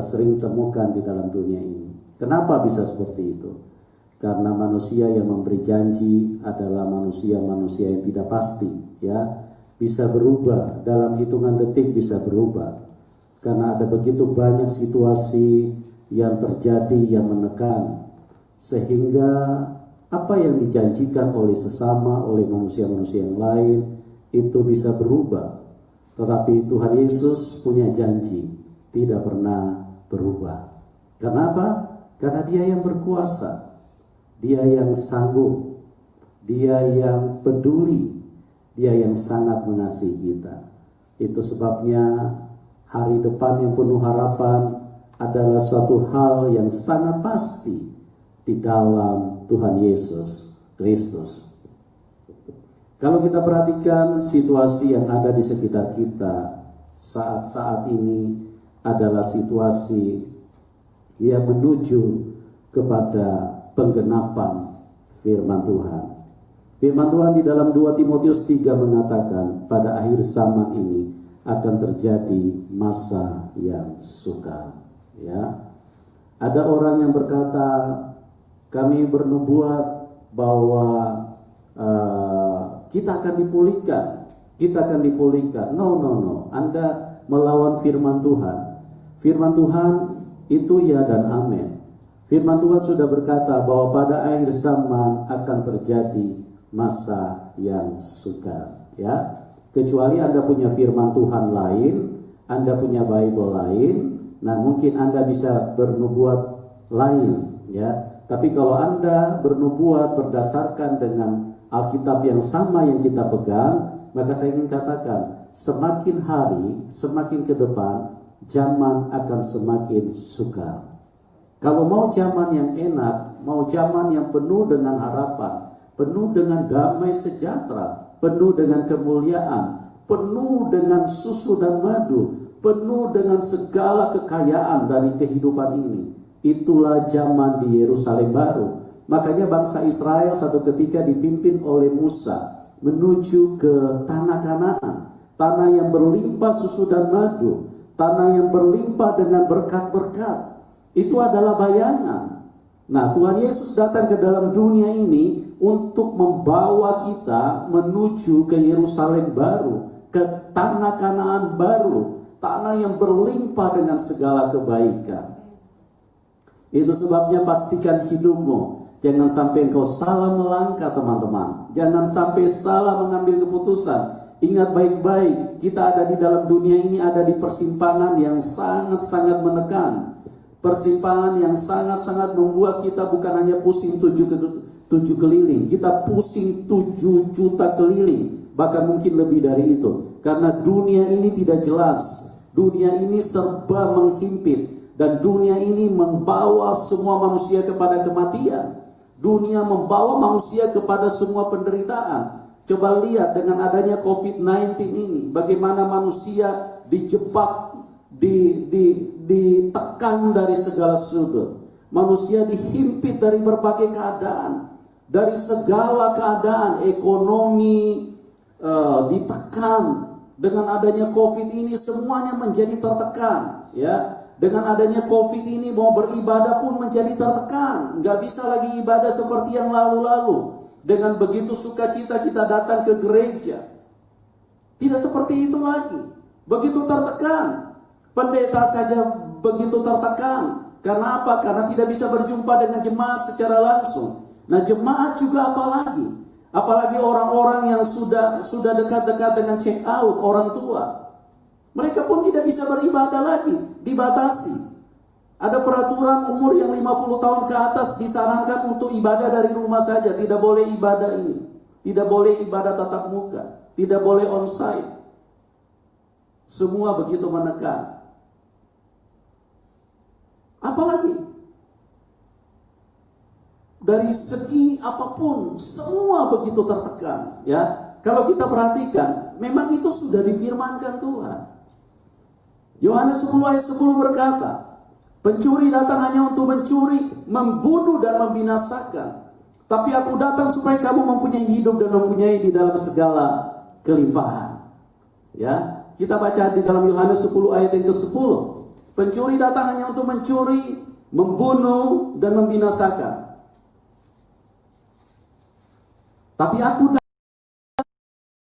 sering temukan di dalam dunia ini. Kenapa bisa seperti itu? Karena manusia yang memberi janji adalah manusia-manusia yang tidak pasti, ya. Bisa berubah, dalam hitungan detik bisa berubah. Karena ada begitu banyak situasi yang terjadi yang menekan, sehingga apa yang dijanjikan oleh sesama, oleh manusia-manusia yang lain, itu bisa berubah. Tetapi Tuhan Yesus punya janji, tidak pernah berubah. Kenapa? Karena Dia yang berkuasa, Dia yang sanggup, Dia yang peduli, Dia yang sangat mengasihi kita. Itu sebabnya hari depan yang penuh harapan adalah suatu hal yang sangat pasti di dalam Tuhan Yesus Kristus. Kalau kita perhatikan situasi yang ada di sekitar kita saat-saat ini adalah situasi yang menuju kepada penggenapan firman Tuhan. Firman Tuhan di dalam 2 Timotius 3 mengatakan pada akhir zaman ini akan terjadi masa yang sukar. Ya, ada orang yang berkata, kami bernubuat bahwa kita akan dipulihkan, kita akan dipulihkan. No. Anda melawan firman Tuhan. Firman Tuhan itu ya dan amin. Firman Tuhan sudah berkata bahwa pada akhir zaman akan terjadi masa yang sukar. Ya, kecuali Anda punya firman Tuhan lain, Anda punya Bible lain, nah mungkin Anda bisa bernubuat lain, ya. Tapi kalau Anda bernubuat berdasarkan dengan Alkitab yang sama yang kita pegang, maka saya ingin katakan, semakin hari, semakin ke depan, zaman akan semakin sukar. Kalau mau zaman yang enak, mau zaman yang penuh dengan harapan, penuh dengan damai sejahtera, penuh dengan kemuliaan, penuh dengan susu dan madu, penuh dengan segala kekayaan dari kehidupan ini, itulah zaman di Yerusalem baru. Makanya bangsa Israel satu ketika dipimpin oleh Musa menuju ke tanah Kanaan, tanah yang berlimpah susu dan madu, tanah yang berlimpah dengan berkat-berkat. Itu adalah bayangan. Nah, Tuhan Yesus datang ke dalam dunia ini untuk membawa kita menuju ke Yerusalem baru, ke tanah Kanaan baru, tanah yang berlimpah dengan segala kebaikan. Itu sebabnya pastikan hidupmu, jangan sampai engkau salah melangkah, teman-teman. Jangan sampai salah mengambil keputusan. Ingat baik-baik, kita ada di dalam dunia ini, ada di persimpangan yang sangat-sangat menekan. Persimpangan yang sangat-sangat membuat kita bukan hanya pusing tujuh keliling, kita pusing 7 juta keliling, bahkan mungkin lebih dari itu. Karena dunia ini tidak jelas, dunia ini serba menghimpit, dan dunia ini membawa semua manusia kepada kematian. Dunia membawa manusia kepada semua penderitaan. Coba lihat dengan adanya COVID-19 ini, bagaimana manusia dijebak, ditekan dari segala sudut. Manusia dihimpit dari berbagai keadaan, dari segala keadaan, ekonomi ditekan. Dengan adanya COVID ini semuanya menjadi tertekan, ya. Dengan adanya COVID ini mau beribadah pun menjadi tertekan. Nggak bisa lagi ibadah seperti yang lalu-lalu. Dengan begitu sukacita kita datang ke gereja, tidak seperti itu lagi. Begitu tertekan. Pendeta saja begitu tertekan. Karena apa? Karena tidak bisa berjumpa dengan jemaat secara langsung. Nah, jemaat juga apalagi? Apalagi orang-orang yang sudah dekat-dekat dengan check out, orang tua. Mereka pun tidak bisa beribadah lagi, dibatasi. Ada peraturan umur yang 50 tahun ke atas disarankan untuk ibadah dari rumah saja, tidak boleh ibadah ini. Tidak boleh ibadah tatap muka, tidak boleh onsite. Semua begitu menekan. Apalagi dari segi apapun, semua begitu tertekan, ya. Kalau kita perhatikan, memang itu sudah difirmankan Tuhan. Yohanes 10 ayat 10 berkata, pencuri datang hanya untuk mencuri, membunuh dan membinasakan. Tapi aku datang supaya kamu mempunyai hidup dan mempunyai di dalam segala kelimpahan. Ya, kita baca di dalam Yohanes 10 ayat yang ke-10. Pencuri datang hanya untuk mencuri, membunuh, dan membinasakan. Tapi aku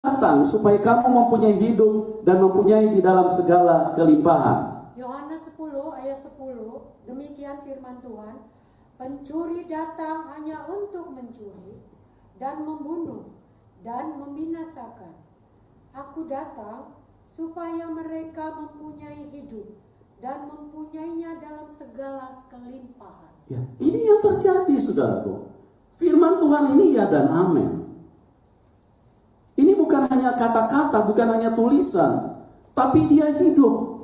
datang supaya kamu mempunyai hidup dan mempunyai di dalam segala kelimpahan. Yohanes 10 ayat 10, demikian firman Tuhan, pencuri datang hanya untuk mencuri dan membunuh dan membinasakan. Aku datang supaya mereka mempunyai hidup dan mempunyainya dalam segala kelimpahan. Ya, ini yang terjadi, saudaraku. Firman Tuhan ini ya dan amin. Ini bukan hanya kata-kata, bukan hanya tulisan, tapi dia hidup.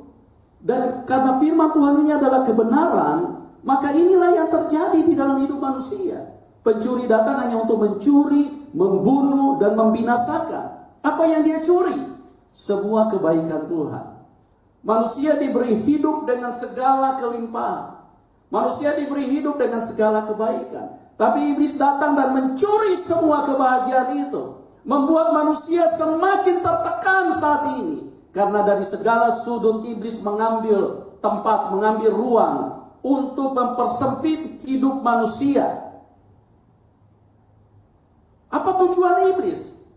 Dan karena firman Tuhan ini adalah kebenaran, maka inilah yang terjadi di dalam hidup manusia. Pencuri datang hanya untuk mencuri, membunuh, dan membinasakan. Apa yang dia curi? Sebuah kebaikan Tuhan. Manusia diberi hidup dengan segala kelimpahan. Manusia diberi hidup dengan segala kebaikan. Tapi iblis datang dan mencuri semua kebahagiaan itu. Membuat manusia semakin tertekan saat ini. Karena dari segala sudut iblis mengambil tempat, mengambil ruang untuk mempersempit hidup manusia. Apa tujuan iblis?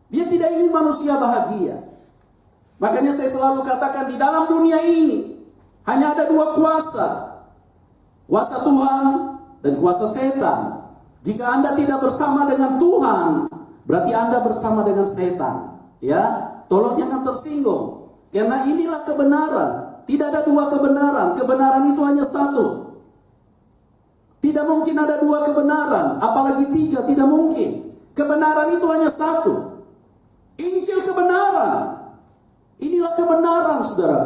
Dia tidak ingin manusia bahagia. Makanya saya selalu katakan di dalam dunia ini hanya ada dua kuasa. Kuasa Tuhan dan kuasa setan. Jika Anda tidak bersama dengan Tuhan, berarti Anda bersama dengan setan. Ya, tolong jangan tersinggung. Karena inilah kebenaran. Tidak ada dua kebenaran. Kebenaran itu hanya satu. Tidak mungkin ada dua kebenaran, apalagi tiga, tidak mungkin. Kebenaran itu hanya satu. Injil kebenaran. Inilah kebenaran, saudara.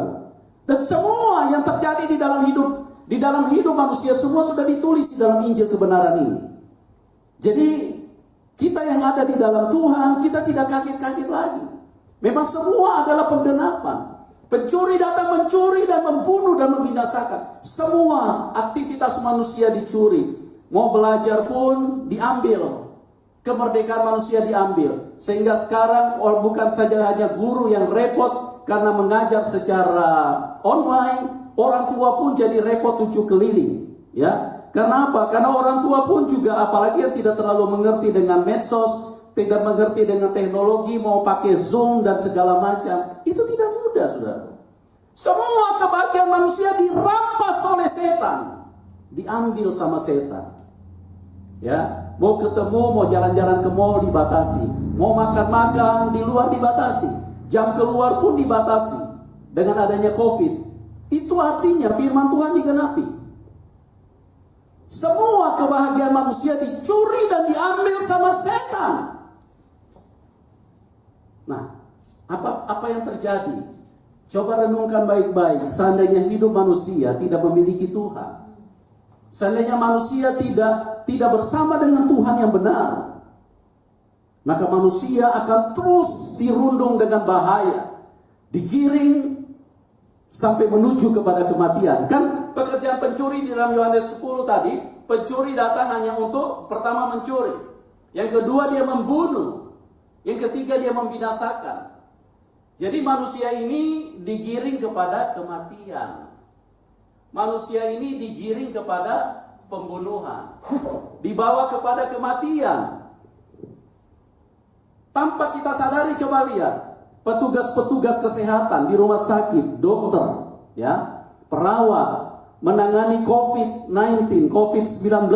Dan semua yang terjadi di dalam hidup manusia, semua sudah ditulis di dalam Injil kebenaran ini. Jadi kita yang ada di dalam Tuhan, kita tidak kaget-kaget lagi. Memang semua adalah penggenapan. Pencuri datang mencuri dan membunuh dan membinasakan. Semua aktivitas manusia dicuri. Mau belajar pun diambil. Kemerdekaan manusia diambil. Sehingga sekarang bukan saja hanya guru yang repot karena mengajar secara online, orang tua pun jadi repot 7 keliling. Ya, karena apa? Karena orang tua pun juga, apalagi yang tidak terlalu mengerti dengan medsos, tidak mengerti dengan teknologi, mau pakai Zoom dan segala macam, itu tidak mudah, saudara. Semua kebahagiaan manusia dirampas oleh setan, diambil sama setan. Ya, mau ketemu, mau jalan-jalan ke mall dibatasi, mau makan-makan di luar dibatasi, jam keluar pun dibatasi dengan adanya COVID. Itu artinya firman Tuhan digenapi. Semua kebahagiaan manusia dicuri dan diambil sama setan. Nah, apa yang terjadi? Coba renungkan baik-baik. Seandainya hidup manusia tidak memiliki Tuhan, seandainya manusia tidak bersama dengan Tuhan yang benar, maka manusia akan terus dirundung dengan bahaya, digiring sampai menuju kepada kematian. Kan pekerjaan pencuri di dalam Yohanes 10 tadi, pencuri datang hanya untuk pertama mencuri, yang kedua dia membunuh, yang ketiga dia membinasakan. Jadi manusia ini digiring kepada kematian. Manusia ini digiring kepada pembunuhan, dibawa kepada kematian. Tanpa kita sadari, coba lihat petugas-petugas kesehatan di rumah sakit, dokter, ya, perawat, menangani COVID-19, COVID-19.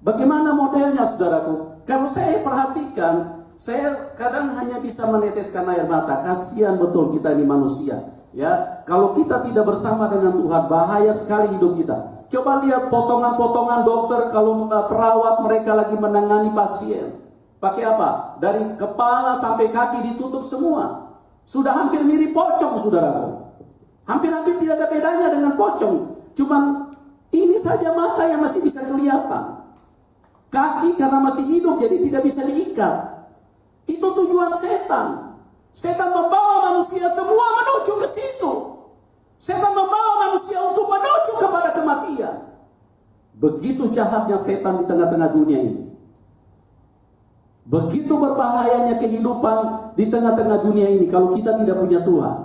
Bagaimana modelnya, saudaraku? Kalau saya perhatikan, saya kadang hanya bisa meneteskan air mata. Kasihan betul kita ini manusia. Ya, kalau kita tidak bersama dengan Tuhan, bahaya sekali hidup kita. Coba lihat potongan-potongan dokter kalau perawat mereka lagi menangani pasien. Pakai apa? Dari kepala sampai kaki ditutup semua. Sudah hampir mirip pocong, saudaraku. Hampir-hampir tidak ada bedanya dengan pocong. Cuman ini saja mata yang masih bisa kelihatan. Kaki karena masih hidup jadi tidak bisa diikat. Itu tujuan setan. Setan membawa manusia semua menuju ke situ. Setan membawa manusia untuk menuju kepada kematian. Begitu jahatnya setan di tengah-tengah dunia ini. Begitu berbahayanya kehidupan di tengah-tengah dunia ini kalau kita tidak punya Tuhan.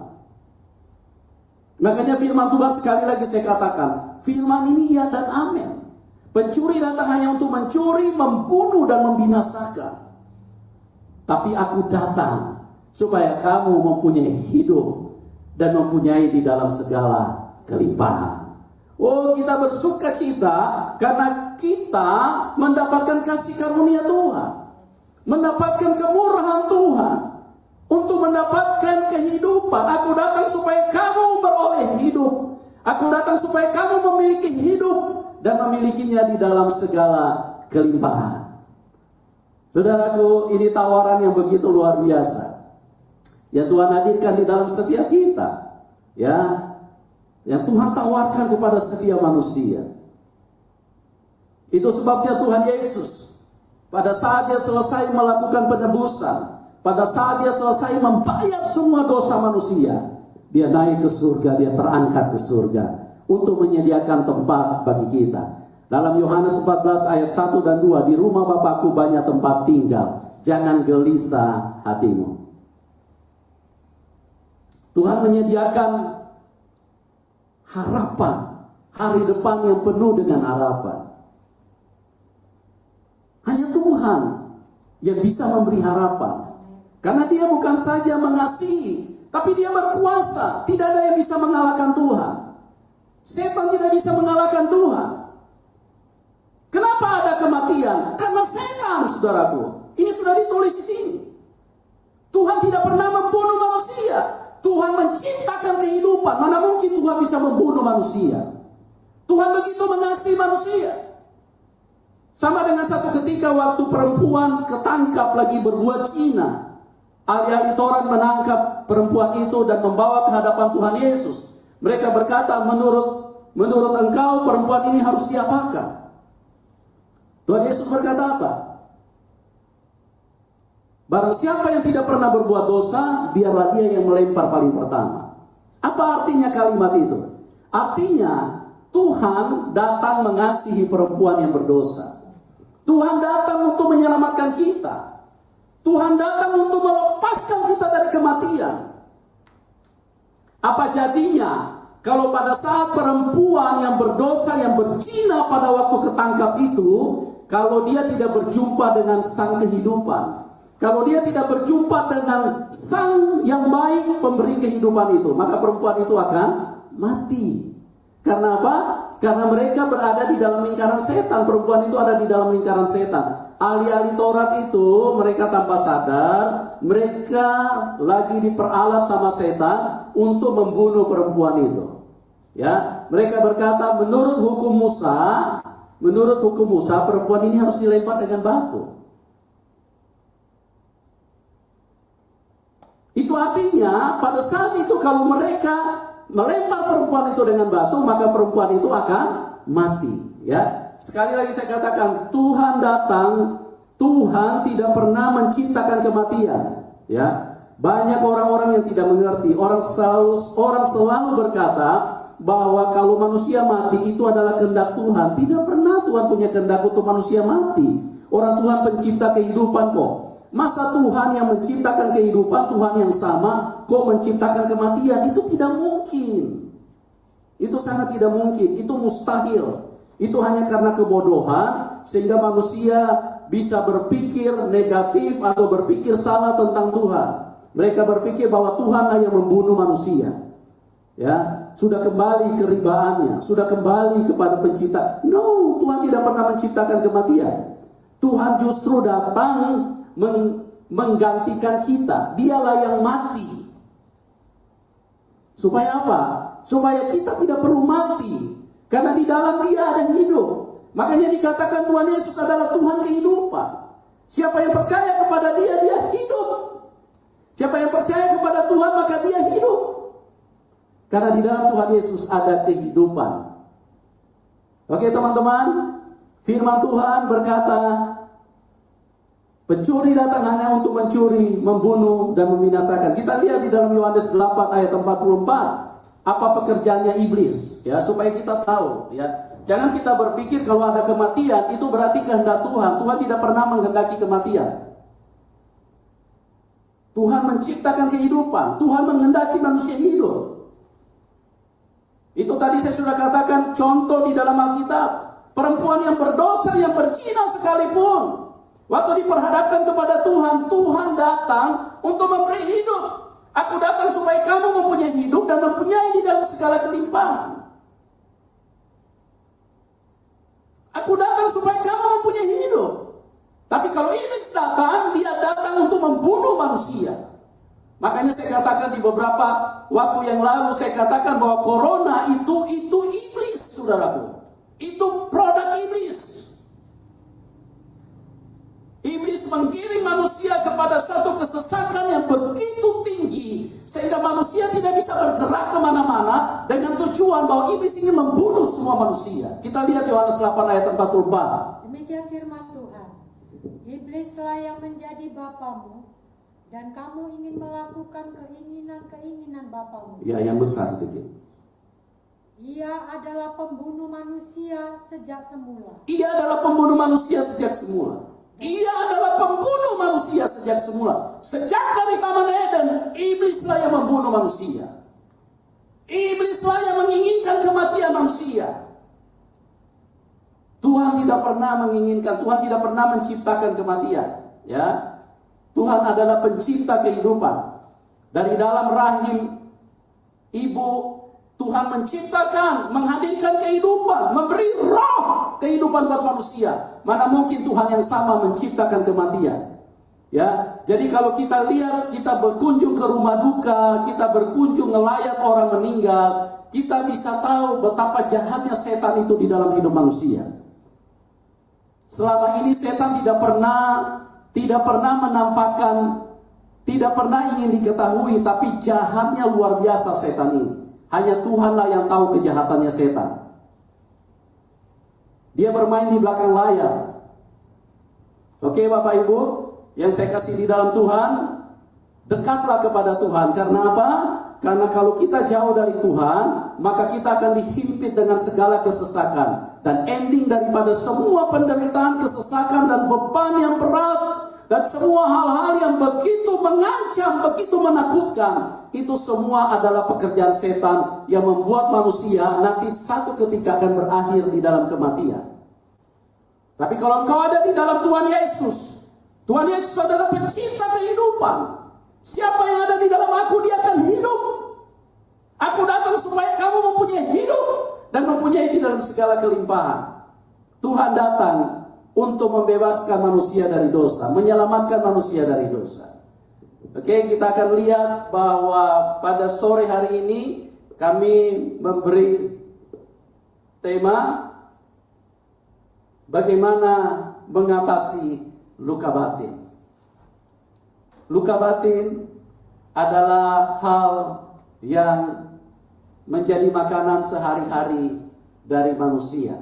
Makanya firman Tuhan sekali lagi saya katakan, firman ini ya dan amin. Pencuri datang hanya untuk mencuri, membunuh dan membinasakan. Tapi aku datang supaya kamu mempunyai hidup dan mempunyai di dalam segala kelimpahan. Oh, kita bersuka cita karena kita mendapatkan kasih karunia Tuhan, mendapatkan kemurahan Tuhan, untuk mendapatkan kehidupan. Aku datang supaya kamu beroleh hidup. Aku datang supaya kamu memiliki hidup dan memilikinya di dalam segala kelimpahan. Saudaraku, ini tawaran yang begitu luar biasa yang Tuhan hadirkan di dalam setiap kita, ya, yang Tuhan tawarkan kepada setiap manusia. Itu sebabnya Tuhan Yesus pada saat dia selesai melakukan penebusan, pada saat dia selesai membayar semua dosa manusia, dia naik ke surga, dia terangkat ke surga untuk menyediakan tempat bagi kita. Dalam Yohanes 14 ayat 1 dan 2, di rumah Bapakku banyak tempat tinggal, jangan gelisah hatimu. Tuhan menyediakan harapan, hari depan yang penuh dengan harapan. Hanya Tuhan yang bisa memberi harapan. Karena dia bukan saja mengasihi, tapi dia berkuasa. Tidak ada yang bisa mengalahkan Tuhan. Setan tidak bisa mengalahkan Tuhan. Kenapa ada kematian? Karena setan, saudaraku. Ini sudah ditulis di sini. Tuhan tidak pernah membunuh manusia. Tuhan menciptakan kehidupan. Mana mungkin Tuhan bisa membunuh manusia? Tuhan begitu mengasihi manusia. Sama dengan satu ketika waktu perempuan ketangkap lagi berbuat zina. Ahli-ahli Taurat menangkap perempuan itu dan membawa ke hadapan Tuhan Yesus. Mereka berkata, menurut engkau perempuan ini harus diapakan? Tuhan Yesus berkata apa? Barang siapa yang tidak pernah berbuat dosa, biarlah dia yang melempar paling pertama. Apa artinya kalimat itu? Artinya Tuhan datang mengasihi perempuan yang berdosa. Tuhan datang untuk menyelamatkan kita. Tuhan datang untuk melepaskan kita dari kematian. Apa jadinya kalau pada saat perempuan yang berdosa, yang berzina pada waktu ketangkap itu, kalau dia tidak berjumpa dengan sang kehidupan, kalau dia tidak berjumpa dengan sang yang baik pemberi kehidupan itu, maka perempuan itu akan mati. Karena apa? Karena mereka berada di dalam lingkaran setan. Perempuan itu ada di dalam lingkaran setan. Ahli-ahli Taurat itu mereka tanpa sadar, mereka lagi diperalat sama setan untuk membunuh perempuan itu. Ya, mereka berkata menurut hukum Musa perempuan ini harus dilempar dengan batu. Itu artinya pada saat itu kalau mereka melempar perempuan itu dengan batu, maka perempuan itu akan mati. Ya. Sekali lagi saya katakan, Tuhan datang, Tuhan tidak pernah menciptakan kematian. Ya, banyak orang-orang yang tidak mengerti. Orang selalu berkata bahwa kalau manusia mati itu adalah kehendak Tuhan. Tidak pernah Tuhan punya kehendak untuk manusia mati. Orang Tuhan pencipta kehidupan kok. Masa Tuhan yang menciptakan kehidupan, Tuhan yang sama kok menciptakan kematian? Itu tidak mungkin. Itu sangat tidak mungkin. Itu mustahil. Itu hanya karena kebodohan sehingga manusia bisa berpikir negatif atau berpikir salah tentang Tuhan. Mereka berpikir bahwa Tuhanlah yang membunuh manusia. Ya, sudah kembali ke ribaannya, sudah kembali kepada pencipta. No, Tuhan tidak pernah menciptakan kematian. Tuhan justru datang menggantikan kita. Dialah yang mati. Supaya apa? Supaya kita tidak perlu mati. Karena di dalam dia ada hidup. Makanya dikatakan Tuhan Yesus adalah Tuhan kehidupan. Siapa yang percaya kepada dia, dia hidup. Siapa yang percaya kepada Tuhan, maka dia hidup. Karena di dalam Tuhan Yesus ada kehidupan. Oke teman-teman, firman Tuhan berkata, pencuri datang hanya untuk mencuri, membunuh, dan membinasakan. Kita lihat di dalam Yohanes 8 ayat 44. Apa pekerjaannya iblis? Ya, supaya kita tahu. Ya, jangan kita berpikir kalau ada kematian, itu berarti kehendak Tuhan. Tuhan tidak pernah menghendaki kematian. Tuhan menciptakan kehidupan. Tuhan menghendaki manusia hidup. sudah katakan contoh di dalam Alkitab. Perempuan yang berdosa, yang berzina sekalipun, waktu diperhadapkan kepada Tuhan, Tuhan datang untuk memberi hidup. Aku datang supaya kamu mempunyai hidup dan mempunyai di dalam segala kelimpahan. Aku datang supaya kamu mempunyai hidup. Tapi kalau iblis datang, dia datang untuk membunuh manusia. Makanya saya katakan di beberapa waktu yang lalu, saya katakan bahwa corona itu iblis, saudaraku. Itu produk iblis. Iblis menggiring manusia kepada satu kesesakan yang begitu tinggi, sehingga manusia tidak bisa bergerak kemana-mana dengan tujuan bahwa iblis ingin membunuh semua manusia. Kita lihat Yohanes 8 ayat 44. Demikian firman Tuhan. Iblislah yang menjadi bapamu, dan kamu ingin melakukan keinginan-keinginan bapamu. Ya, yang besar sedikit. Ia adalah pembunuh manusia sejak semula. Ia adalah pembunuh manusia sejak semula. Ia adalah pembunuh manusia sejak semula. Sejak dari Taman Eden, iblislah yang membunuh manusia. Iblislah yang menginginkan kematian manusia. Tuhan tidak pernah menginginkan, Tuhan tidak pernah menciptakan kematian. Ya, Tuhan adalah pencipta kehidupan. Dari dalam rahim ibu, Tuhan menciptakan, menghadirkan kehidupan, memberi roh kehidupan buat manusia. Mana mungkin Tuhan yang sama menciptakan kematian? Ya, jadi kalau kita lihat, kita berkunjung ke rumah duka, kita berkunjung ngelayat orang meninggal, kita bisa tahu betapa jahatnya setan itu di dalam hidup manusia. Selama ini setan tidak pernah menampakkan, tidak pernah ingin diketahui, tapi jahatnya luar biasa setan ini. Hanya Tuhanlah yang tahu kejahatannya setan. Dia bermain di belakang layar. Oke Bapak Ibu, yang saya kasih di dalam Tuhan, dekatlah kepada Tuhan. Karena apa? Karena kalau kita jauh dari Tuhan, maka kita akan dihimpit dengan segala kesesakan. Dan ending daripada semua penderitaan, kesesakan, dan beban yang berat, dan semua hal-hal yang begitu mengancam, begitu menakutkan, itu semua adalah pekerjaan setan yang membuat manusia nanti satu ketika akan berakhir di dalam kematian. Tapi kalau engkau ada di dalam Tuhan Yesus, Tuhan Yesus adalah pencipta kehidupan. Siapa yang ada di dalam aku, dia akan hidup. Aku datang supaya kamu mempunyai hidup dan mempunyai di dalam segala kelimpahan. Tuhan datang untuk membebaskan manusia dari dosa, menyelamatkan manusia dari dosa. Oke, kita akan lihat bahwa pada sore hari ini kami memberi tema bagaimana mengatasi luka batin. Luka batin adalah hal yang menjadi makanan sehari-hari dari manusia.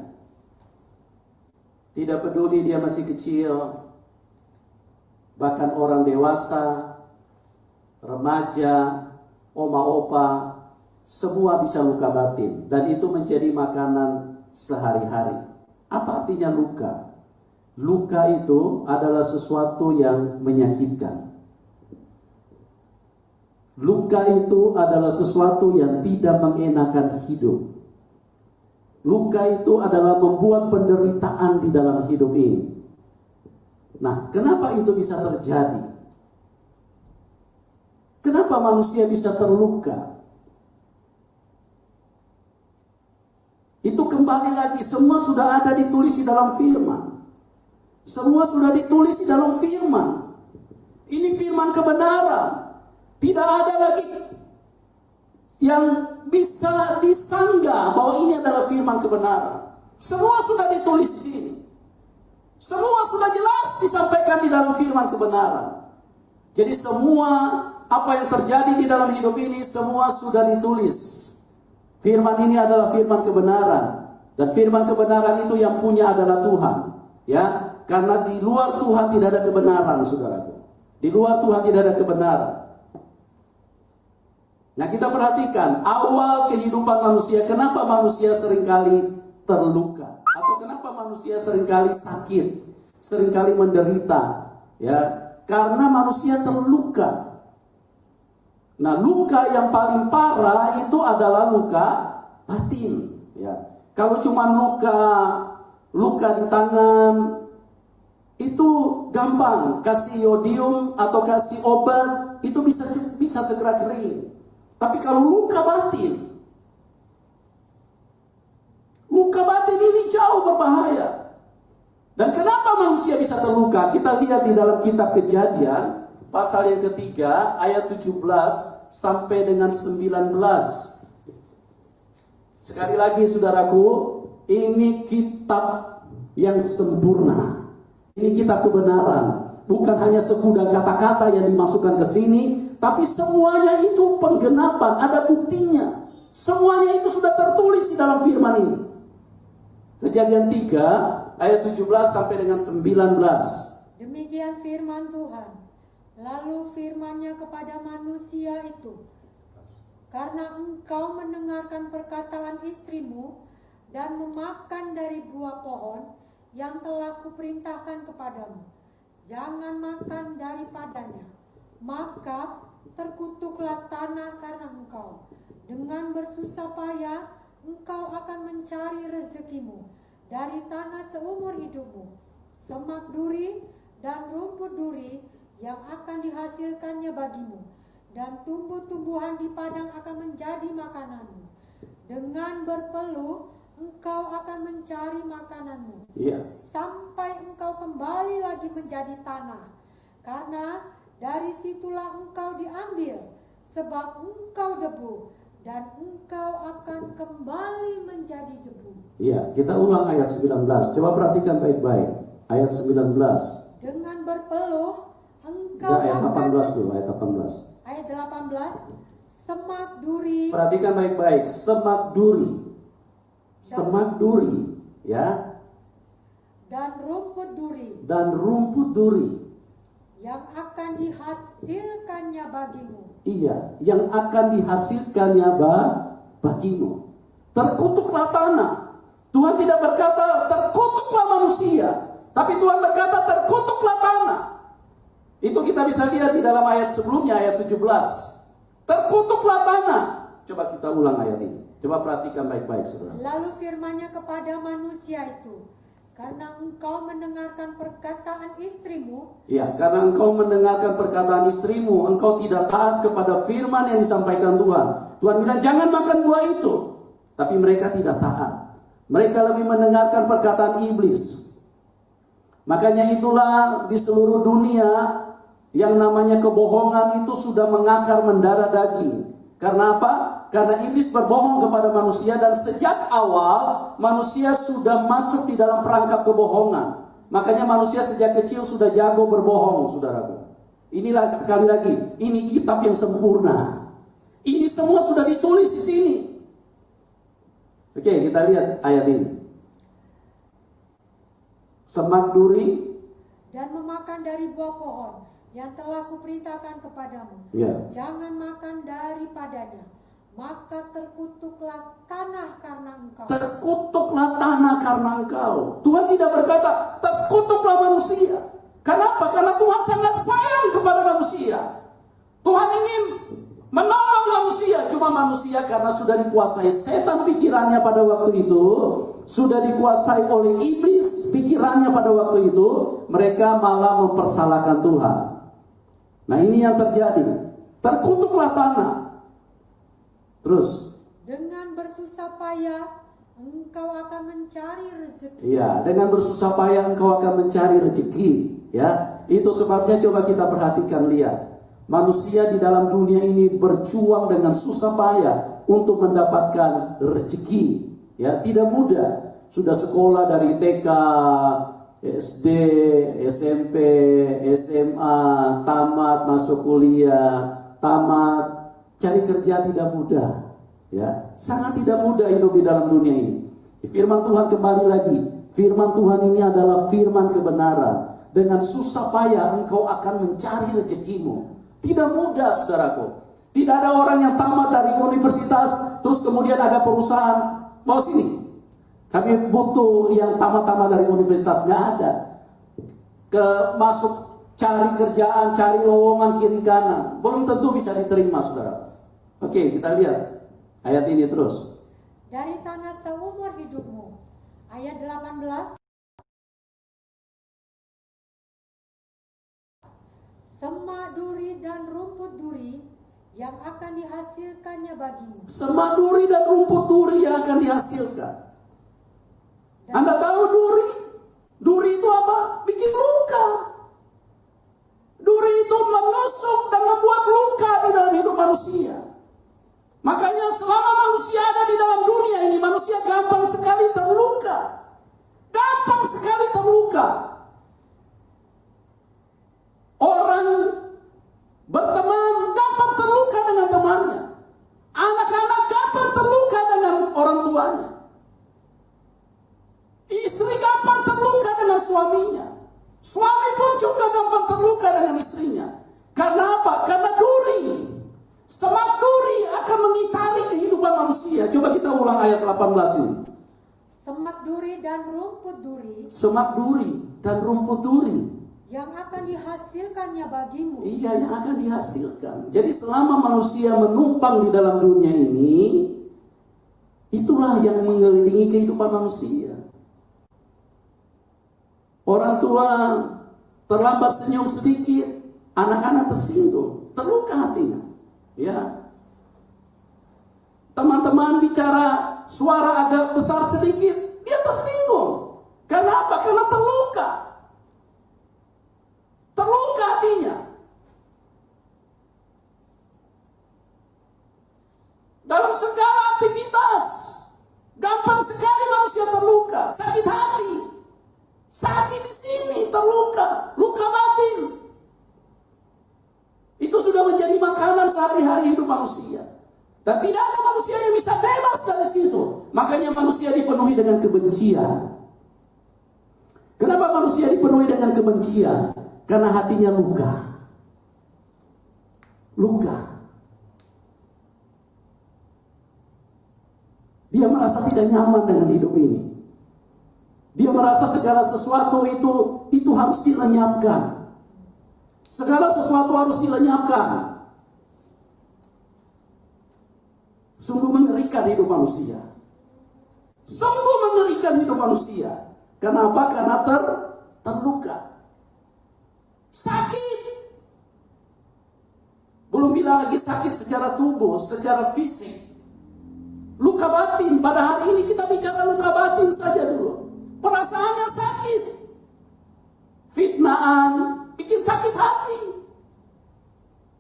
Tidak peduli dia masih kecil, bahkan orang dewasa, remaja, oma-opa, semua bisa luka batin. Dan itu menjadi makanan sehari-hari. Apa artinya luka? Luka itu adalah sesuatu yang menyakitkan. Luka itu adalah sesuatu yang tidak mengenakan hidup. Luka itu adalah membuat penderitaan di dalam hidup ini. Nah, kenapa itu bisa terjadi? Kenapa manusia bisa terluka? Itu kembali lagi, semua sudah ada ditulis di dalam firman. Semua sudah ditulis di dalam firman. Ini firman kebenaran. Tidak ada lagi yang bisa disanggah bahwa ini adalah firman kebenaran. Semua sudah ditulis di sini. Semua sudah jelas disampaikan di dalam firman kebenaran. Jadi semua apa yang terjadi di dalam hidup ini semua sudah ditulis. Firman ini adalah firman kebenaran, dan firman kebenaran itu yang punya adalah Tuhan. Ya, karena di luar Tuhan tidak ada kebenaran, saudaraku. Di luar Tuhan tidak ada kebenaran. Nah, kita perhatikan awal kehidupan manusia. Kenapa manusia seringkali terluka? Atau kenapa manusia seringkali sakit, seringkali menderita? Ya, karena manusia terluka. Nah, luka yang paling parah itu adalah luka batin. Ya, kalau cuma luka di tangan itu gampang, kasih yodium atau kasih obat itu bisa segera kering. Tapi kalau luka batin ini jauh berbahaya. Dan kenapa manusia bisa terluka? Kita lihat di dalam kitab Kejadian pasal yang ketiga ayat 17 sampai dengan 19. Sekali lagi saudaraku, ini kitab yang sempurna. Ini kitab kebenaran. Bukan hanya segudang kata-kata yang dimasukkan ke sini, tapi semuanya itu penggenapan, ada buktinya. Semuanya itu sudah tertulis di dalam firman ini. Kejadian 3 ayat 17 sampai dengan 19. Demikian firman Tuhan. Lalu firman-Nya kepada manusia itu, karena engkau mendengarkan perkataan istrimu dan memakan dari buah pohon yang telah kuperintahkan kepadamu, jangan makan daripadanya, maka terkutuklah tanah karena engkau. Dengan bersusah payah engkau akan mencari rezekimu dari tanah seumur hidupmu, semak duri dan rumput duri yang akan dihasilkannya bagimu, dan tumbuh-tumbuhan di padang akan menjadi makananmu. Dengan berpeluh engkau akan mencari makananmu, sampai engkau kembali lagi menjadi tanah, karena dari situlah engkau diambil, sebab engkau debu, dan engkau akan kembali menjadi debu. Iya, kita ulang ayat 19. Coba perhatikan baik-baik. Ayat 19. Dengan berpeluh engkau ayat akan 18 dulu, ayat 18. Ayat 18, semak duri. Perhatikan baik-baik, semak duri. Semak duri, ya. Dan rumput duri. Dan rumput duri. Yang akan dihasilkannya bagimu. Iya, yang akan dihasilkannya bagimu. Terkutuklah tanah. Tuhan tidak berkata terkutuklah manusia, tapi Tuhan berkata terkutuklah tanah. Itu kita bisa lihat di dalam ayat sebelumnya, ayat 17. Terkutuklah tanah. Coba kita ulang ayat ini. Coba perhatikan baik-baik, saudara. Lalu firman-Nya kepada manusia itu, karena engkau mendengarkan perkataan istrimu. Ya, karena engkau mendengarkan perkataan istrimu, engkau tidak taat kepada firman yang disampaikan Tuhan. Tuhan bilang jangan makan buah itu, tapi mereka tidak taat. Mereka lebih mendengarkan perkataan iblis. Makanya itulah di seluruh dunia yang namanya kebohongan itu sudah mengakar mendarah daging. Karena apa? Karena iblis berbohong kepada manusia, dan sejak awal manusia sudah masuk di dalam perangkap kebohongan. Makanya manusia sejak kecil sudah jago berbohong, saudaraku. Inilah sekali lagi, ini kitab yang sempurna. Ini semua sudah ditulis di sini. Oke, kita lihat ayat ini. Semak duri dan memakan dari buah pohon yang telah kuperintahkan kepadamu. Jangan makan daripadanya, maka terkutuklah tanah karena engkau. Terkutuklah tanah karena engkau. Tuhan tidak berkata terkutuklah manusia. Kenapa? Karena Tuhan sangat sayang kepada manusia. Tuhan ingin menolong manusia. Cuma manusia karena sudah dikuasai setan pikirannya pada waktu itu, sudah dikuasai oleh iblis pikirannya pada waktu itu, mereka malah mempersalahkan Tuhan. Nah, ini yang terjadi. Terkutuklah tanah. Terus, dengan bersusah payah engkau akan mencari rezeki. Iya, dengan bersusah payah engkau akan mencari rezeki. Ya, itu sebabnya coba kita perhatikan, lihat. Manusia di dalam dunia ini berjuang dengan susah payah untuk mendapatkan rezeki. Ya, tidak mudah. Sudah sekolah dari TK, SD, SMP, SMA, tamat, masuk kuliah, tamat, cari kerja tidak mudah. Ya, sangat tidak mudah hidup di dalam dunia ini. Firman Tuhan kembali lagi. Firman Tuhan ini adalah firman kebenaran. Dengan susah payah engkau akan mencari rezekimu. Tidak mudah, saudaraku. Tidak ada orang yang tamat dari universitas terus kemudian ada perusahaan mau sini. Kami butuh yang tamat-tamat dari universitas, nggak ada. Masuk cari kerjaan, cari lowongan kiri kanan, belum tentu bisa diterima, saudara. Oke, kita lihat ayat ini terus. dari tanah seumur hidupmu. Ayat 18. Semak duri dan rumput duri yang akan dihasilkannya bagimu. Semak duri dan rumput duri yang akan dihasilkan. Anda tahu duri? Duri itu apa? Bikin luka. Duri itu menusuk dan membuat luka di dalam hidup manusia. Makanya selama manusia ada di dalam dunia ini, manusia gampang sekali terluka. Gampang sekali terluka. Orang berteman gampang terluka dengan temannya. Anak-anak gampang terluka dengan orang tuanya. Istri gampang terluka dengan suaminya. Suami pun juga gampang terluka dengan istrinya. Karena apa? Karena duri. Semak duri akan mengitari kehidupan manusia. Coba kita ulang ayat 18 ini. Semak duri dan rumput duri. Semak duri dan rumput duri. Yang akan dihasilkannya bagimu. Iya, yang akan dihasilkan. Jadi selama manusia menumpang di dalam dunia ini, itulah yang mengelilingi kehidupan manusia. Orang tua terlambat senyum sedikit, anak-anak tersinggung, terluka hatinya. Ya. Teman-teman bicara suara agak besar sedikit, dia tersinggung. Karena apa? Karena terluka. Terluka hatinya. Dalam segala aktivitas, gampang sekali manusia terluka, sakit hati. Sakit di sini, terluka, luka batin. Itu sudah menjadi makanan sehari-hari hidup manusia. Dan tidak ada manusia yang bisa bebas dari situ. Makanya manusia dipenuhi dengan kebencian. Kenapa manusia dipenuhi dengan kebencian? Karena hatinya luka. Luka. Dia merasa tidak nyaman dengan hidup ini. Dia merasa segala sesuatu itu harus dilenyapkan. Segala sesuatu harus dilenyapkan. Sungguh mengerikan hidup manusia. Sungguh mengerikan hidup manusia. Kenapa? Karena terluka. Sakit. Belum bilang lagi sakit secara tubuh, secara fisik. Luka batin. Pada hari ini kita bicara luka batin saja dulu. Perasaannya sakit. Fitnahan bikin sakit hati.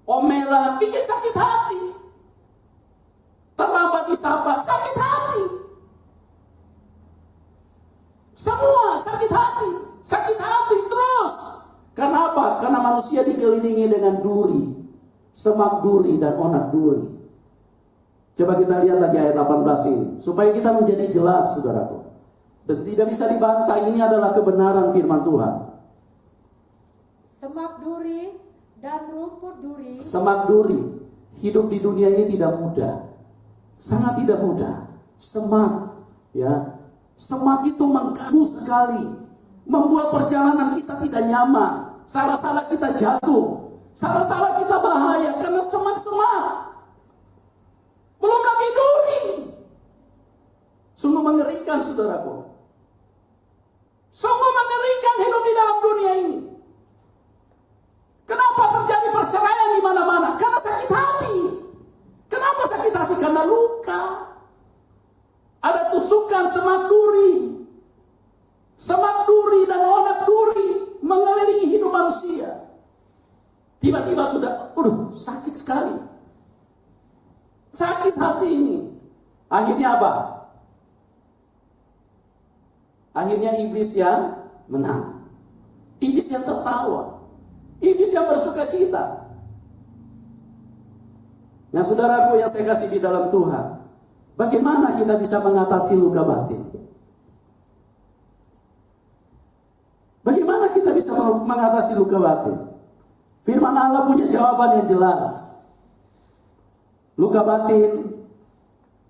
Omelan bikin sakit hati. Terlambat disapa sakit hati. Semua sakit hati. Sakit hati terus. Karena apa? Karena manusia dikelilingi dengan duri. Semak duri dan onak duri. Coba kita lihat lagi ayat 18 ini. Supaya kita menjadi jelas, saudaraku. Dan tidak bisa dibantah, ini adalah kebenaran firman Tuhan. Semak duri dan rumput duri. Semak duri. Hidup di dunia ini tidak mudah. Sangat tidak mudah. Semak, ya. Semak itu mengganggu sekali. Membuat perjalanan kita tidak nyaman. Salah-salah kita jatuh. Salah-salah kita bahaya karena semak-semak. Belum lagi duri. Sungguh mengerikan, saudaraku. Sungguh mengerikan hidup di dalam dunia ini. Kenapa terjadi perceraian di mana-mana? Karena sakit hati. Kenapa sakit hati? Karena luka. Ada tusukan semak duri. Semak duri dan onak duri mengelilingi hidup manusia. Tiba-tiba sudah, sakit sekali. Sakit hati ini. Akhirnya apa? Akhirnya iblis yang menang. Iblis yang tertawa. Iblis yang bersuka cita. Nah, saudaraku yang saya kasih di dalam Tuhan, bagaimana kita bisa mengatasi luka batin? Bagaimana kita bisa mengatasi luka batin? Firman Allah punya jawaban yang jelas. Luka batin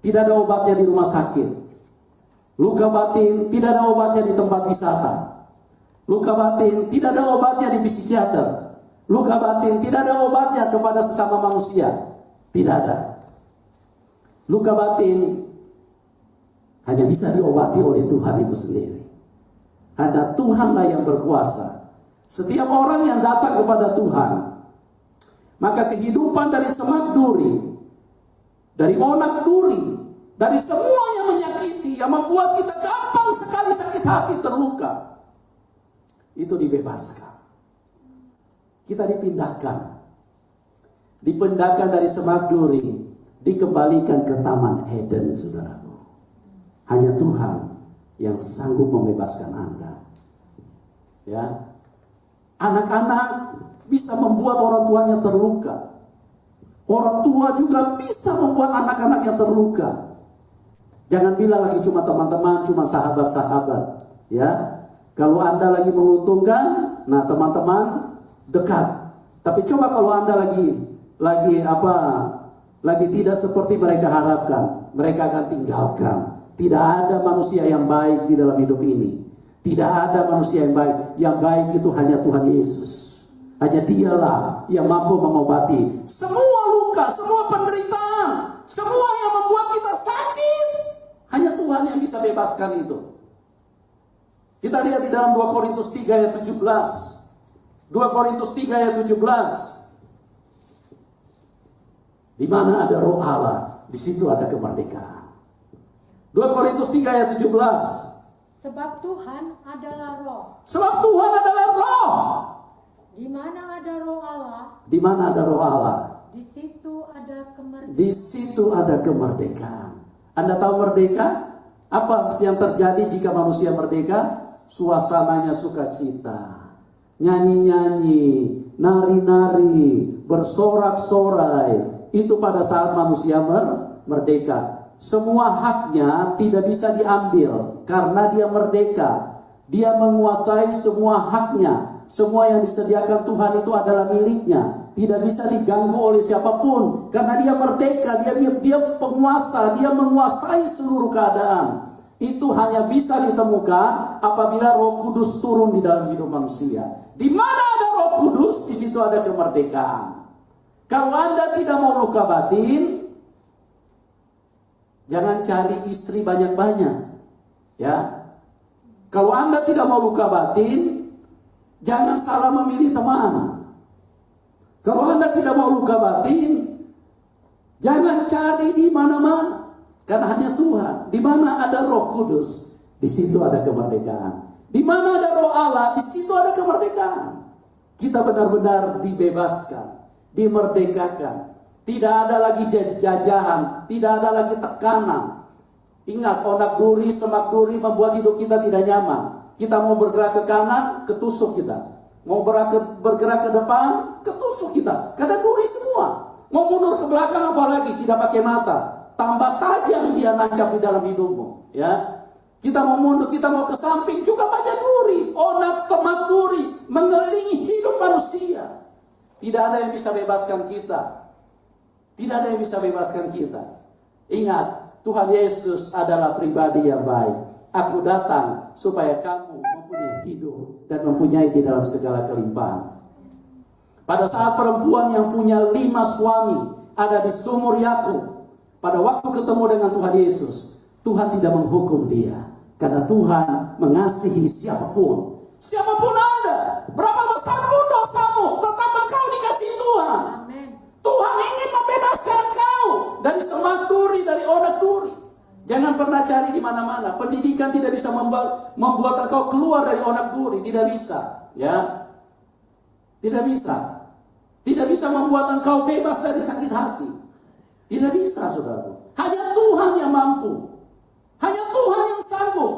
tidak ada obatnya di rumah sakit. Luka batin tidak ada obatnya di tempat wisata. Luka batin tidak ada obatnya di psikiater. Luka batin tidak ada obatnya kepada sesama manusia. Tidak ada. Luka batin hanya bisa diobati oleh Tuhan itu sendiri. Hanya Tuhanlah yang berkuasa. Setiap orang yang datang kepada Tuhan, maka kehidupan dari semak duri, dari onak duri, dari semua yang menyakiti, yang membuat kita gampang sekali sakit hati, terluka, itu dibebaskan. Kita dipindahkan dari semak duri, dikembalikan ke Taman Eden, saudaraku. Hanya Tuhan yang sanggup membebaskan Anda. Ya, anak-anak bisa membuat orang tuanya terluka. Orang tua juga bisa membuat anak-anaknya terluka. Jangan bilang lagi cuma teman-teman, cuma sahabat-sahabat. Ya, kalau Anda lagi menguntungkan, nah teman-teman dekat. Tapi coba kalau Anda lagi tidak seperti mereka harapkan, mereka akan tinggalkan. Tidak ada manusia yang baik di dalam hidup ini. Tidak ada manusia yang baik. Yang baik itu hanya Tuhan Yesus. Hanya Dialah yang mampu mengobati semua luka, semua penderitaan, semua yang membuat kita sakit. Hanya Tuhan yang bisa bebaskan itu. Kita lihat di dalam 2 Korintus 3 ayat 17. 2 Korintus 3 ayat 17. Di mana ada roh Allah, di situ ada kemerdekaan. 2 Korintus 3 ayat 17. Sebab Tuhan adalah roh. Sebab Tuhan adalah roh. Di mana ada roh Allah, di mana ada roh Allah, di situ ada kemerdekaan. Di situ ada kemerdekaan. Anda tahu merdeka? Apa yang terjadi jika manusia merdeka? Suasananya sukacita, nyanyi-nyanyi, nari-nari, bersorak-sorai. Itu pada saat manusia merdeka. Semua haknya tidak bisa diambil karena dia merdeka. Dia menguasai semua haknya. Semua yang disediakan Tuhan itu adalah miliknya. Tidak bisa diganggu oleh siapapun. Karena dia merdeka, dia penguasa, dia menguasai seluruh keadaan. Itu hanya bisa ditemukan apabila Roh Kudus turun di dalam hidup manusia. Di mana ada Roh Kudus, di situ ada kemerdekaan. Kalau Anda tidak mau luka batin, jangan cari istri banyak-banyak. Ya. Kalau Anda tidak mau luka batin, jangan salah memilih teman. Kalau Anda tidak mau luka batin, jangan cari di mana-mana. Karena hanya Tuhan. Di mana ada Roh Kudus, di situ ada kemerdekaan. Di mana ada Roh Allah, di situ ada kemerdekaan. Kita benar-benar dibebaskan, dimerdekakan. Tidak ada lagi jajahan, tidak ada lagi tekanan. Ingat, onak duri, semak duri membuat hidup kita tidak nyaman. Kita mau bergerak ke kanan, ketusuk kita. Mau bergerak ke depan, ketusuk kita. Karena duri semua. Mau mundur ke belakang apalagi, tidak pakai mata. Tambah tajam dia nancap di dalam hidupmu. Ya, kita mau mundur, kita mau ke samping juga banyak duri. Onak, semak duri mengelilingi hidup manusia. Tidak ada yang bisa bebaskan kita. Tidak ada yang bisa bebaskan kita. Ingat, Tuhan Yesus adalah pribadi yang baik. Aku datang supaya kamu mempunyai hidup dan mempunyai di dalam segala kelimpahan. Pada saat perempuan yang punya 5 suami ada di sumur Yakub, pada waktu ketemu dengan Tuhan Yesus, Tuhan tidak menghukum dia. Karena Tuhan mengasihi siapapun. Siapapun Anda, berapa besar pun dosamu, tetap engkau dikasihi Tuhan. Amin. Tuhan ingin membebaskan kau dari semak duri, dari onak duri. Jangan pernah cari di mana-mana. Pendidikan tidak bisa membuat engkau keluar dari onak duri. Tidak bisa. Ya, tidak bisa. Tidak bisa membuat engkau bebas dari sakit hati. Tidak bisa, saudaraku. Hanya Tuhan yang mampu. Hanya Tuhan yang sanggup.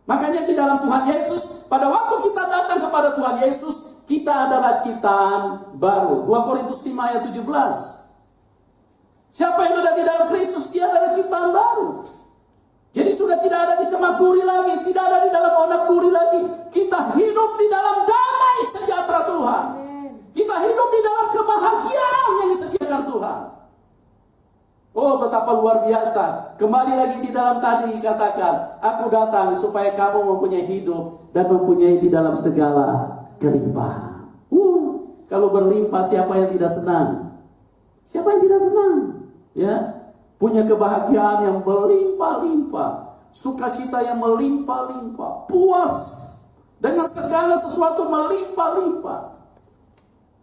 Makanya di dalam Tuhan Yesus, pada waktu kita datang kepada Tuhan Yesus, kita adalah ciptaan baru. 2 Korintus 5 ayat 17. Siapa yang ada di dalam Kristus, dia adalah ciptaan baru. Jadi sudah tidak ada di semak duri lagi, tidak ada di dalam onak duri lagi. Kita hidup di dalam damai sejahtera Tuhan. Kita hidup di dalam kebahagiaan yang disediakan Tuhan. Oh, betapa luar biasa. Kembali lagi di dalam tadi dikatakan, aku datang supaya kamu mempunyai hidup dan mempunyai di dalam segala kelimpahan. Kalau berlimpah, siapa yang tidak senang? Siapa yang tidak senang? Ya, punya kebahagiaan yang berlimpah-limpah, sukacita yang melimpah-limpah, puas dengan segala sesuatu melimpah-limpah.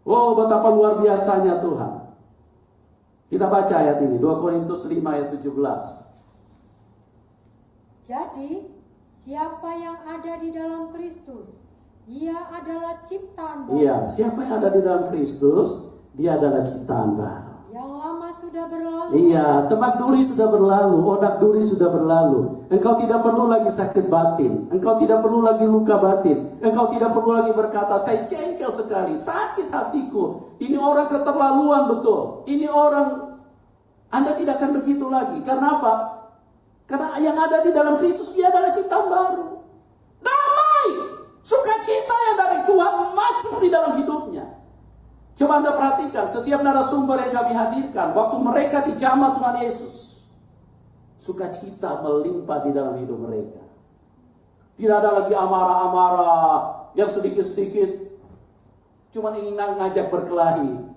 Oh, betapa luar biasanya Tuhan. Kita baca ayat ini, 2 Korintus 5 ayat 17. Jadi, siapa yang ada di dalam Kristus, ia adalah ciptaan baru. Iya, siapa yang ada di dalam Kristus, dia adalah ciptaan baru. Yang lama sudah berlalu. Iya, semak duri sudah berlalu, odak duri sudah berlalu. Engkau tidak perlu lagi sakit batin, engkau tidak perlu lagi luka batin, engkau tidak perlu lagi berkata, saya jengkel sekali, sakit hatiku, ini orang keterlaluan betul, ini orang. Anda tidak akan begitu lagi. Karena apa? Karena yang ada di dalam Kristus, dia adalah ciptaan baru. Damai, sukacita yang dari Tuhan masuk di dalam hidupnya. Coba Anda perhatikan, setiap narasumber yang kami hadirkan, waktu mereka dijamah Tuhan Yesus, sukacita melimpah di dalam hidup mereka. Tidak ada lagi amarah-amarah yang sedikit-sedikit cuma ingin ngajak berkelahi.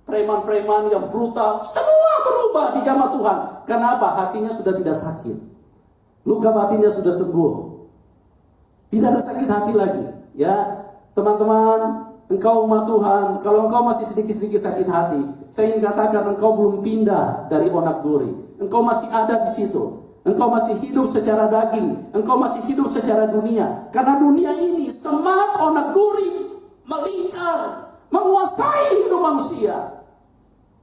Preman-preman yang brutal, semua berubah di jamaah Tuhan. Karena apa? Hatinya sudah tidak sakit. Luka batinnya sudah sembuh. Tidak ada sakit hati lagi. Ya, teman-teman, engkau umat Tuhan, kalau engkau masih sedikit-sedikit sakit hati, saya ingin katakan engkau belum pindah dari onak duri. Engkau masih ada di situ. Engkau masih hidup secara daging. Engkau masih hidup secara dunia. Karena dunia ini semak onak duri melingkar, menguasai hidup manusia.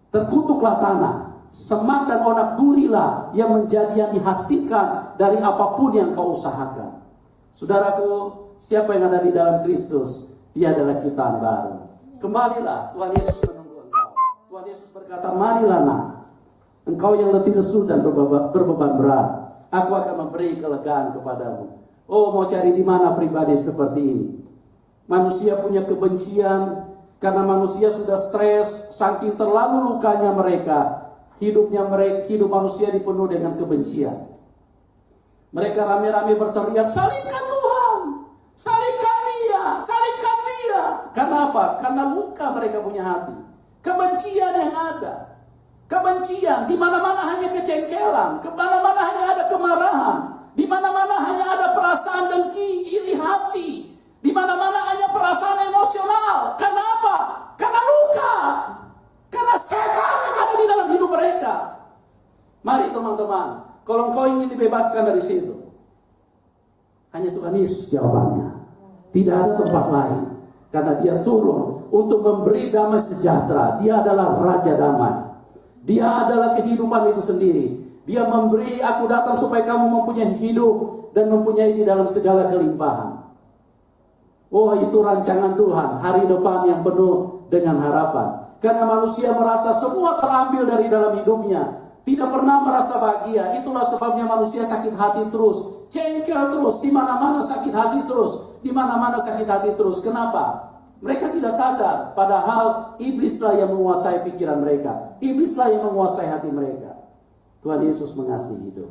Terkutuklah tanah, semak dan onak durilah yang menjadi yang dihasilkan dari apapun yang kau usahakan. Saudaraku, siapa yang ada di dalam Kristus, dia adalah ciptaan baru. Kembalilah, Tuhan Yesus menunggu engkau. Tuhan Yesus berkata, marilah nak, engkau yang letih lesu dan berbeban berat, aku akan memberi kelegaan kepadamu. Oh, mau cari di mana pribadi seperti ini? Manusia punya kebencian, karena manusia sudah stres, saking terlalu lukanya mereka, hidup manusia dipenuhi dengan kebencian. Mereka rame-rame berteriak, salibkan Tuhan, salibkan dia, salibkan dia. Karena apa? Karena luka mereka punya hati. Kebencian yang ada, kebencian, di mana-mana hanya kecengkelan, di mana-mana hanya ada kemarahan, di mana-mana hanya ada perasaan dengki, iri hati. Di mana-mana hanya perasaan emosional. Karena apa? Karena luka. Karena setan yang ada di dalam hidup mereka. Mari teman-teman, kalau engkau ingin dibebaskan dari situ, hanya Tuhan Yesus jawabannya. Tidak ada tempat lain. Karena dia turun untuk memberi damai sejahtera. Dia adalah Raja Damai. Dia adalah kehidupan itu sendiri. Dia memberi, aku datang supaya kamu mempunyai hidup dan mempunyai di dalam segala kelimpahan. Oh, itu rancangan Tuhan, hari depan yang penuh dengan harapan. Karena manusia merasa semua terambil dari dalam hidupnya, tidak pernah merasa bahagia. Itulah sebabnya manusia sakit hati terus, jengkel terus, di mana-mana sakit hati terus, di mana-mana sakit hati terus. Kenapa? Mereka tidak sadar, padahal iblislah yang menguasai pikiran mereka, iblislah yang menguasai hati mereka. Tuhan Yesus mengasihi hidup.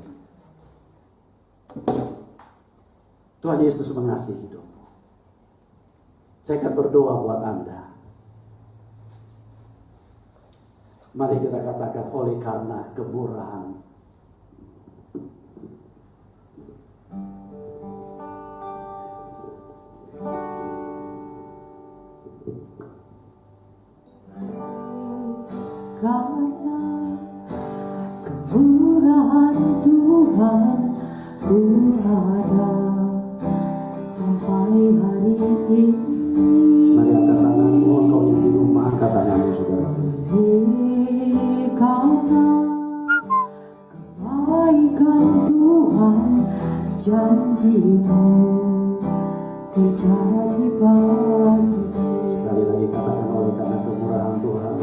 Tuhan Yesus mengasihi hidup. Saya akan berdoa buat Anda. Mari kita katakan, oleh karena kemurahan karena kemurahan Tuhan ku ada sampai hari ini. Mari angkat tanganmu, engkau yang di rumah, angkat tanganmu, saudara. Karena kebaikan Tuhan, janji-Mu terjadi padaku. Sekali lagi katakan, oleh karena kemurahan Tuhan.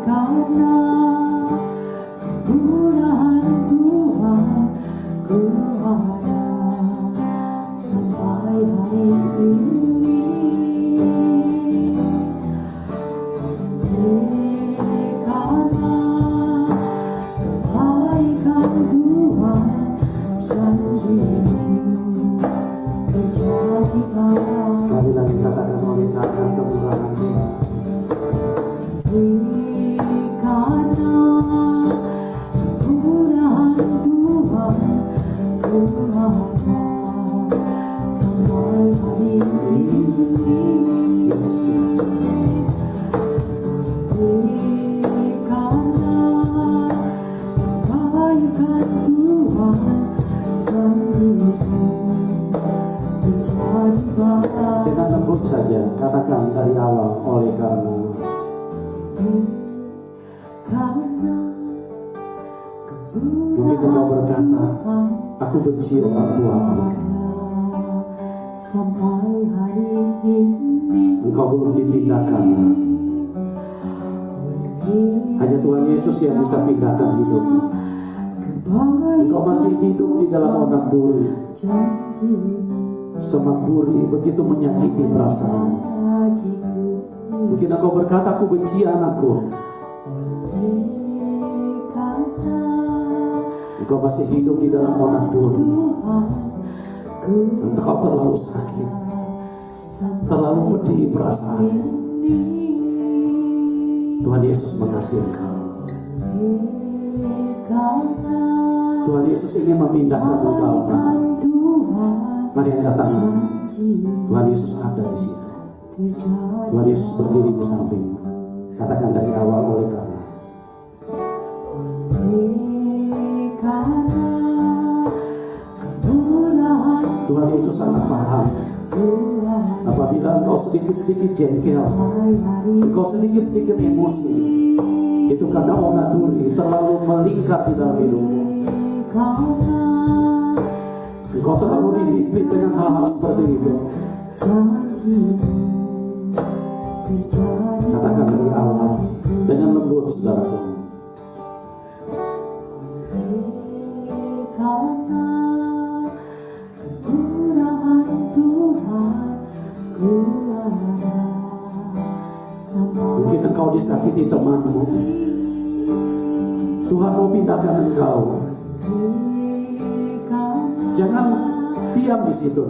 Karena kemurahan Tuhan ku ada sampai hari ini. Karena kebaikan Tuhan, janji-Mu terjadi padaku. Sekali lagi katakan, oleh karena kemurahan Tuhan. sampai hari ini. Karena kebaikan Tuhan janji-Mu terjadi baik. Dengan lembut saja katakan dari awal, oleh karena mungkin engkau berkata, aku benci orang tuaku. Sampai hari ini Engkau belum dipindahkan. Hanya Tuhan Yesus yang bisa pindahkan hidupmu. Engkau masih hidup di dalam onak duri. Semak duri begitu menyakiti perasaan. Mungkin engkau berkata, aku benci anakku. Engkau masih hidup di dalam onak duri. Engkau terlalu sakit, terlalu pedih perasaan. Tuhan Yesus mengasihi engkau. Tuhan Yesus ingin memindahkan engkau. Mari angkat tangan. Tuhan Yesus ada di situ. Tuhan Yesus berdiri di sampingmu. Katakan dari awal, oleh karena Tuhan Yesus sangat paham apabila engkau sedikit-sedikit jengkel, engkau sedikit-sedikit emosi, itu karena onak duri terlalu melingkar di dalam hidupmu. Engkau terlalu dihimpit dengan hal-hal seperti itu. Katakan dari awal dengan lembut, saudaraku. Mungkin engkau disakiti temanmu. Tuhan mau pindahkan engkau. Jangan diam di situ.